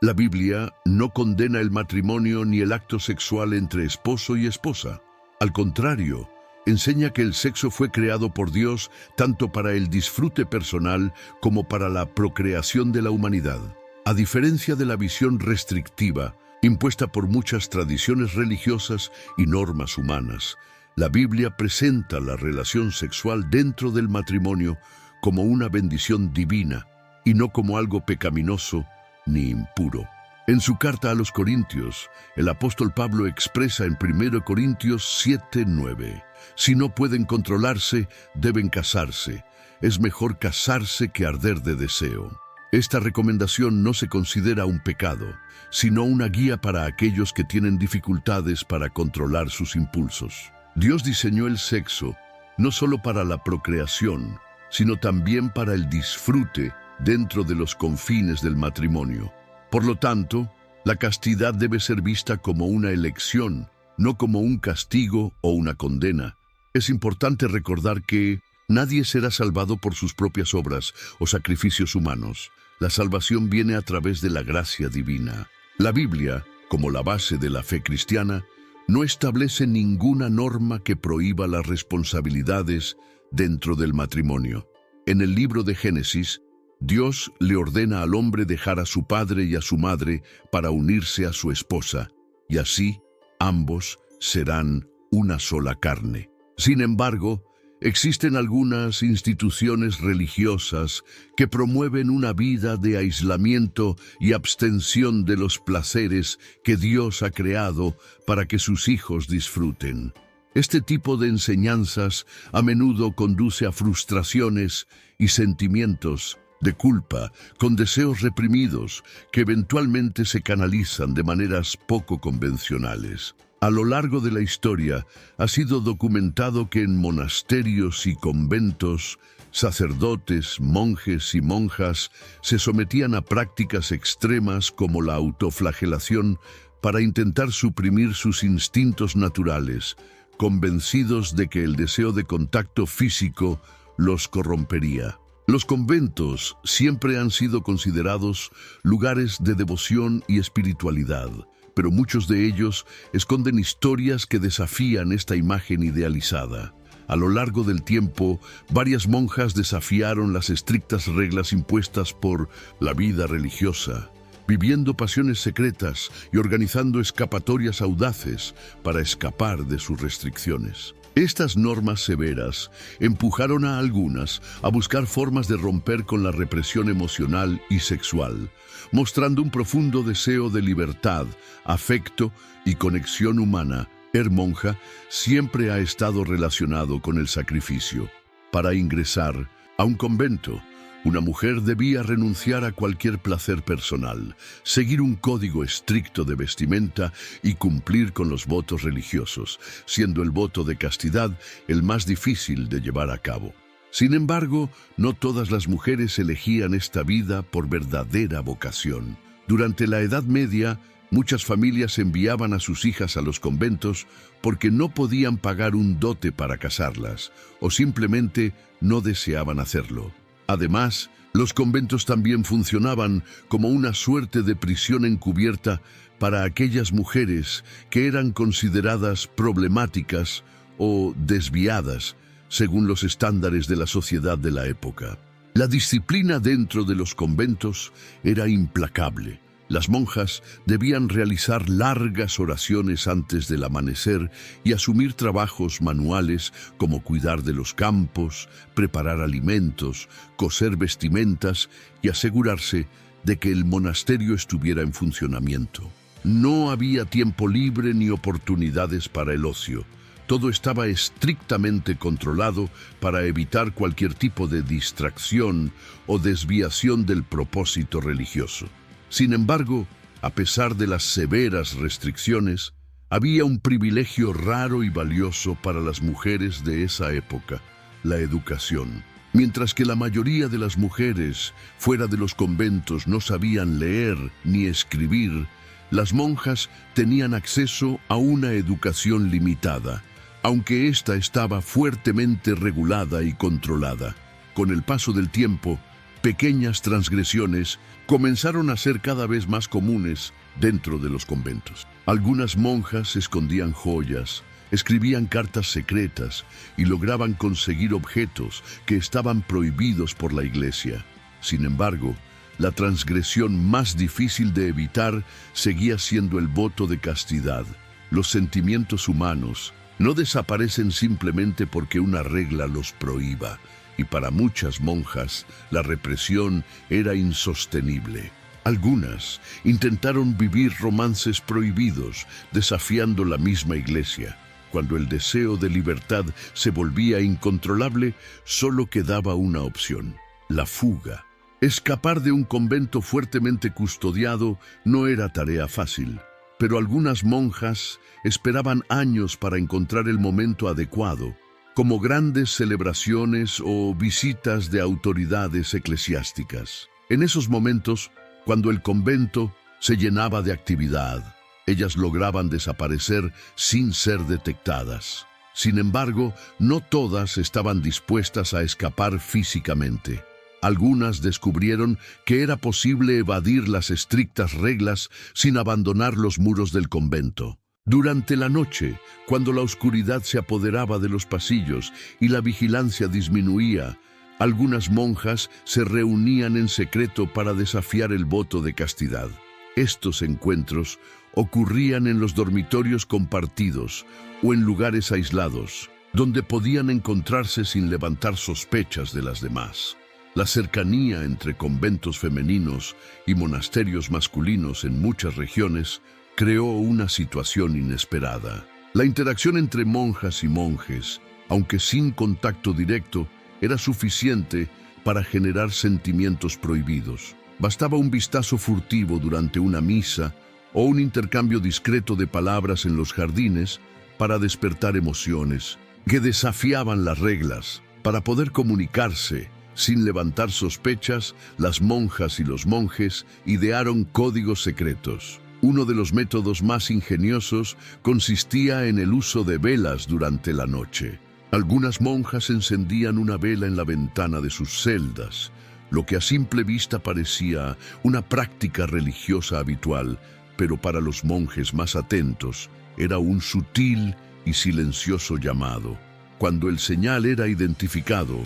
La Biblia no condena el matrimonio ni el acto sexual entre esposo y esposa. Al contrario, enseña que el sexo fue creado por Dios tanto para el disfrute personal como para la procreación de la humanidad. A diferencia de la visión restrictiva, impuesta por muchas tradiciones religiosas y normas humanas, la Biblia presenta la relación sexual dentro del matrimonio como una bendición divina y no como algo pecaminoso ni impuro. En su carta a los Corintios, el apóstol Pablo expresa en 1 Corintios 7:9: si no pueden controlarse, deben casarse. Es mejor casarse que arder de deseo. Esta recomendación no se considera un pecado, sino una guía para aquellos que tienen dificultades para controlar sus impulsos. Dios diseñó el sexo no solo para la procreación, sino también para el disfrute dentro de los confines del matrimonio. Por lo tanto, la castidad debe ser vista como una elección, no como un castigo o una condena. Es importante recordar que nadie será salvado por sus propias obras o sacrificios humanos. La salvación viene a través de la gracia divina. La Biblia, como la base de la fe cristiana, no establece ninguna norma que prohíba las responsabilidades dentro del matrimonio. En el libro de Génesis, Dios le ordena al hombre dejar a su padre y a su madre para unirse a su esposa, y así ambos serán una sola carne. Sin embargo, existen algunas instituciones religiosas que promueven una vida de aislamiento y abstención de los placeres que Dios ha creado para que sus hijos disfruten. Este tipo de enseñanzas a menudo conduce a frustraciones y sentimientos de culpa, con deseos reprimidos que eventualmente se canalizan de maneras poco convencionales. A lo largo de la historia ha sido documentado que en monasterios y conventos, sacerdotes, monjes y monjas se sometían a prácticas extremas como la autoflagelación para intentar suprimir sus instintos naturales, convencidos de que el deseo de contacto físico los corrompería. Los conventos siempre han sido considerados lugares de devoción y espiritualidad, pero muchos de ellos esconden historias que desafían esta imagen idealizada. A lo largo del tiempo, varias monjas desafiaron las estrictas reglas impuestas por la vida religiosa, viviendo pasiones secretas y organizando escapatorias audaces para escapar de sus restricciones. Estas normas severas empujaron a algunas a buscar formas de romper con la represión emocional y sexual, mostrando un profundo deseo de libertad, afecto y conexión humana. Ser monja siempre ha estado relacionado con el sacrificio. Para ingresar a un convento, una mujer debía renunciar a cualquier placer personal, seguir un código estricto de vestimenta y cumplir con los votos religiosos, siendo el voto de castidad el más difícil de llevar a cabo. Sin embargo, no todas las mujeres elegían esta vida por verdadera vocación. Durante la Edad Media, muchas familias enviaban a sus hijas a los conventos porque no podían pagar un dote para casarlas, o simplemente no deseaban hacerlo. Además, los conventos también funcionaban como una suerte de prisión encubierta para aquellas mujeres que eran consideradas problemáticas o desviadas, según los estándares de la sociedad de la época. La disciplina dentro de los conventos era implacable. Las monjas debían realizar largas oraciones antes del amanecer y asumir trabajos manuales como cuidar de los campos, preparar alimentos, coser vestimentas y asegurarse de que el monasterio estuviera en funcionamiento. No había tiempo libre ni oportunidades para el ocio. Todo estaba estrictamente controlado para evitar cualquier tipo de distracción o desviación del propósito religioso. Sin embargo, a pesar de las severas restricciones, había un privilegio raro y valioso para las mujeres de esa época: la educación. Mientras que la mayoría de las mujeres fuera de los conventos no sabían leer ni escribir, las monjas tenían acceso a una educación limitada, aunque ésta estaba fuertemente regulada y controlada. Con el paso del tiempo, pequeñas transgresiones comenzaron a ser cada vez más comunes dentro de los conventos. Algunas monjas escondían joyas, escribían cartas secretas y lograban conseguir objetos que estaban prohibidos por la Iglesia. Sin embargo, la transgresión más difícil de evitar seguía siendo el voto de castidad. Los sentimientos humanos no desaparecen simplemente porque una regla los prohíba, y para muchas monjas la represión era insostenible. Algunas intentaron vivir romances prohibidos, desafiando la misma Iglesia. Cuando el deseo de libertad se volvía incontrolable, solo quedaba una opción: la fuga. Escapar de un convento fuertemente custodiado no era tarea fácil, pero algunas monjas esperaban años para encontrar el momento adecuado, como grandes celebraciones o visitas de autoridades eclesiásticas. En esos momentos, cuando el convento se llenaba de actividad, ellas lograban desaparecer sin ser detectadas. Sin embargo, no todas estaban dispuestas a escapar físicamente. Algunas descubrieron que era posible evadir las estrictas reglas sin abandonar los muros del convento. Durante la noche, cuando la oscuridad se apoderaba de los pasillos y la vigilancia disminuía, algunas monjas se reunían en secreto para desafiar el voto de castidad. Estos encuentros ocurrían en los dormitorios compartidos o en lugares aislados, donde podían encontrarse sin levantar sospechas de las demás. La cercanía entre conventos femeninos y monasterios masculinos en muchas regiones creó una situación inesperada. La interacción entre monjas y monjes, aunque sin contacto directo, era suficiente para generar sentimientos prohibidos. Bastaba un vistazo furtivo durante una misa o un intercambio discreto de palabras en los jardines para despertar emociones que desafiaban las reglas. Para poder comunicarse sin levantar sospechas, las monjas y los monjes idearon códigos secretos. Uno de los métodos más ingeniosos consistía en el uso de velas durante la noche. Algunas monjas encendían una vela en la ventana de sus celdas, lo que a simple vista parecía una práctica religiosa habitual, pero para los monjes más atentos era un sutil y silencioso llamado. Cuando el señal era identificado,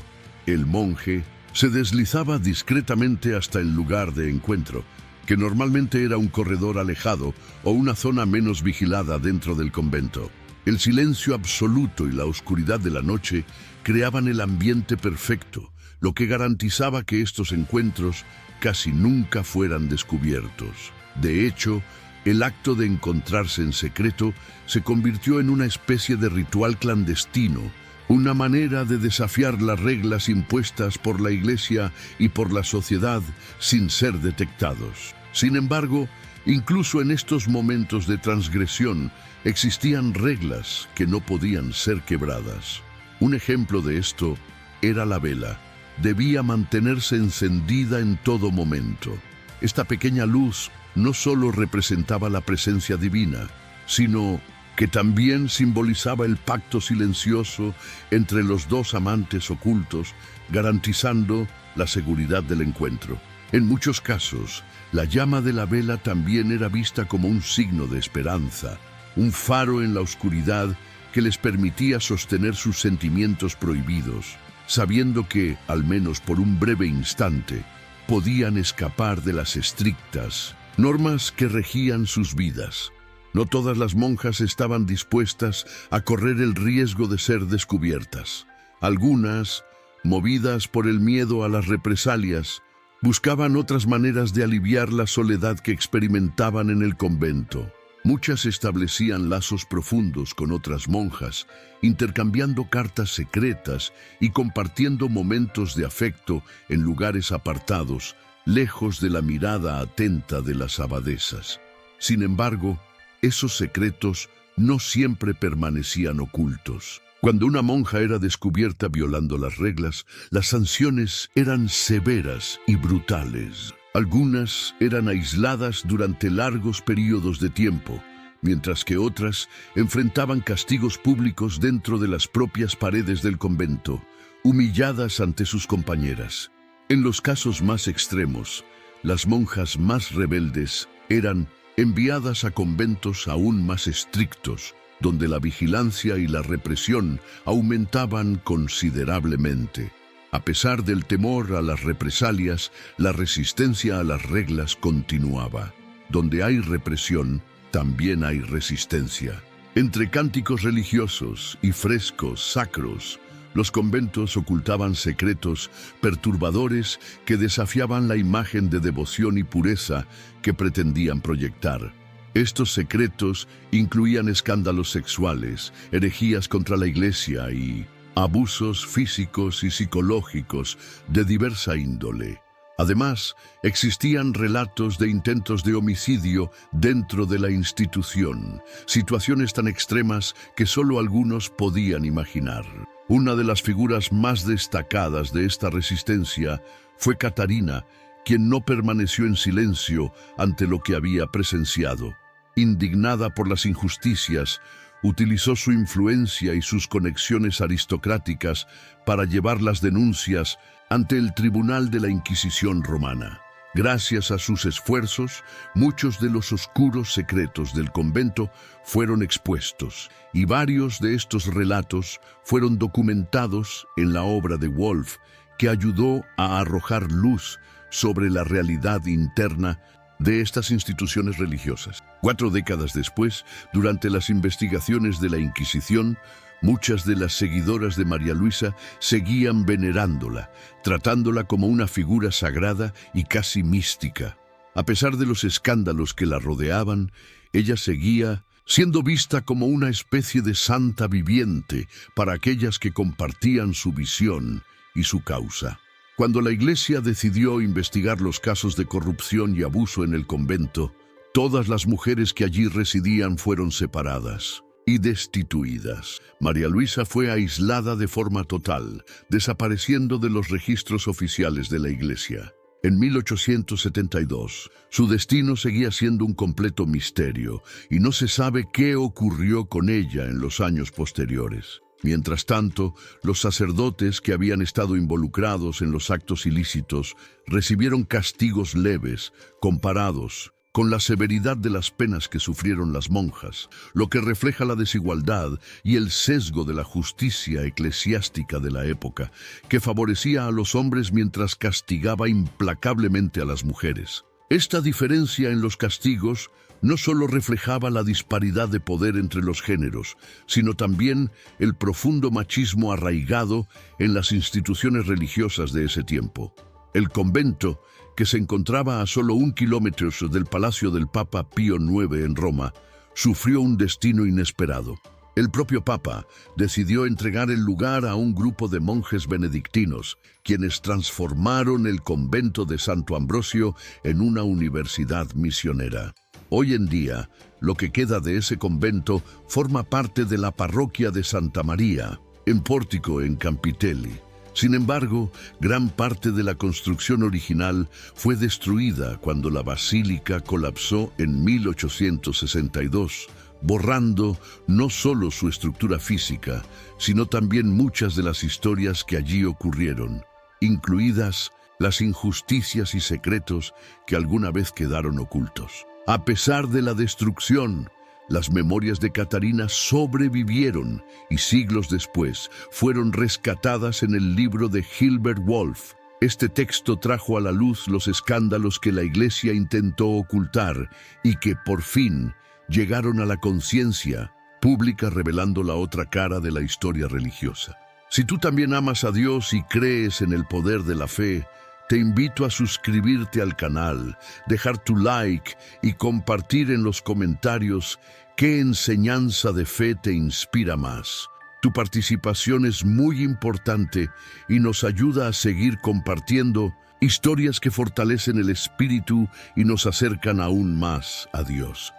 el monje se deslizaba discretamente hasta el lugar de encuentro, que normalmente era un corredor alejado o una zona menos vigilada dentro del convento. El silencio absoluto y la oscuridad de la noche creaban el ambiente perfecto, lo que garantizaba que estos encuentros casi nunca fueran descubiertos. De hecho, el acto de encontrarse en secreto se convirtió en una especie de ritual clandestino, una manera de desafiar las reglas impuestas por la Iglesia y por la sociedad sin ser detectados. Sin embargo, incluso en estos momentos de transgresión, existían reglas que no podían ser quebradas. Un ejemplo de esto era la vela. Debía mantenerse encendida en todo momento. Esta pequeña luz no solo representaba la presencia divina, sino que también simbolizaba el pacto silencioso entre los dos amantes ocultos, garantizando la seguridad del encuentro. En muchos casos, la llama de la vela también era vista como un signo de esperanza, un faro en la oscuridad que les permitía sostener sus sentimientos prohibidos, sabiendo que, al menos por un breve instante, podían escapar de las estrictas normas que regían sus vidas. No todas las monjas estaban dispuestas a correr el riesgo de ser descubiertas. Algunas, movidas por el miedo a las represalias, buscaban otras maneras de aliviar la soledad que experimentaban en el convento. Muchas establecían lazos profundos con otras monjas, intercambiando cartas secretas y compartiendo momentos de afecto en lugares apartados, lejos de la mirada atenta de las abadesas. Sin embargo, esos secretos no siempre permanecían ocultos. Cuando una monja era descubierta violando las reglas, las sanciones eran severas y brutales. Algunas eran aisladas durante largos periodos de tiempo, mientras que otras enfrentaban castigos públicos dentro de las propias paredes del convento, humilladas ante sus compañeras. En los casos más extremos, las monjas más rebeldes eran enviadas a conventos aún más estrictos, donde la vigilancia y la represión aumentaban considerablemente. A pesar del temor a las represalias, la resistencia a las reglas continuaba. Donde hay represión, también hay resistencia. Entre cánticos religiosos y frescos sacros, los conventos ocultaban secretos perturbadores que desafiaban la imagen de devoción y pureza que pretendían proyectar. Estos secretos incluían escándalos sexuales, herejías contra la Iglesia y abusos físicos y psicológicos de diversa índole. Además, existían relatos de intentos de homicidio dentro de la institución, situaciones tan extremas que solo algunos podían imaginar. Una de las figuras más destacadas de esta resistencia fue Catarina, quien no permaneció en silencio ante lo que había presenciado. Indignada por las injusticias, utilizó su influencia y sus conexiones aristocráticas para llevar las denuncias ante el Tribunal de la Inquisición romana. Gracias a sus esfuerzos, muchos de los oscuros secretos del convento fueron expuestos, y varios de estos relatos fueron documentados en la obra de Wolff, que ayudó a arrojar luz sobre la realidad interna de estas instituciones religiosas. 4 décadas después, durante las investigaciones de la Inquisición, muchas de las seguidoras de María Luisa seguían venerándola, tratándola como una figura sagrada y casi mística. A pesar de los escándalos que la rodeaban, ella seguía siendo vista como una especie de santa viviente para aquellas que compartían su visión y su causa. Cuando la Iglesia decidió investigar los casos de corrupción y abuso en el convento, todas las mujeres que allí residían fueron separadas y destituidas. María Luisa fue aislada de forma total, desapareciendo de los registros oficiales de la Iglesia. En 1872, su destino seguía siendo un completo misterio y no se sabe qué ocurrió con ella en los años posteriores. Mientras tanto, los sacerdotes que habían estado involucrados en los actos ilícitos recibieron castigos leves comparados con la severidad de las penas que sufrieron las monjas, lo que refleja la desigualdad y el sesgo de la justicia eclesiástica de la época, que favorecía a los hombres mientras castigaba implacablemente a las mujeres. Esta diferencia en los castigos no solo reflejaba la disparidad de poder entre los géneros, sino también el profundo machismo arraigado en las instituciones religiosas de ese tiempo. El convento, que se encontraba a solo 1 kilómetro del palacio del Papa Pío IX en Roma, sufrió un destino inesperado. El propio Papa decidió entregar el lugar a un grupo de monjes benedictinos, quienes transformaron el convento de Santo Ambrosio en una universidad misionera. Hoy en día, lo que queda de ese convento forma parte de la parroquia de Santa María, en Pórtico, en Campitelli. Sin embargo, gran parte de la construcción original fue destruida cuando la basílica colapsó en 1862, borrando no solo su estructura física, sino también muchas de las historias que allí ocurrieron, incluidas las injusticias y secretos que alguna vez quedaron ocultos. A pesar de la destrucción, las memorias de Catarina sobrevivieron y siglos después fueron rescatadas en el libro de Gilbert Wolff. Este texto trajo a la luz los escándalos que la Iglesia intentó ocultar y que por fin llegaron a la conciencia pública, revelando la otra cara de la historia religiosa. Si tú también amas a Dios y crees en el poder de la fe, te invito a suscribirte al canal, dejar tu like y compartir en los comentarios qué enseñanza de fe te inspira más. Tu participación es muy importante y nos ayuda a seguir compartiendo historias que fortalecen el espíritu y nos acercan aún más a Dios.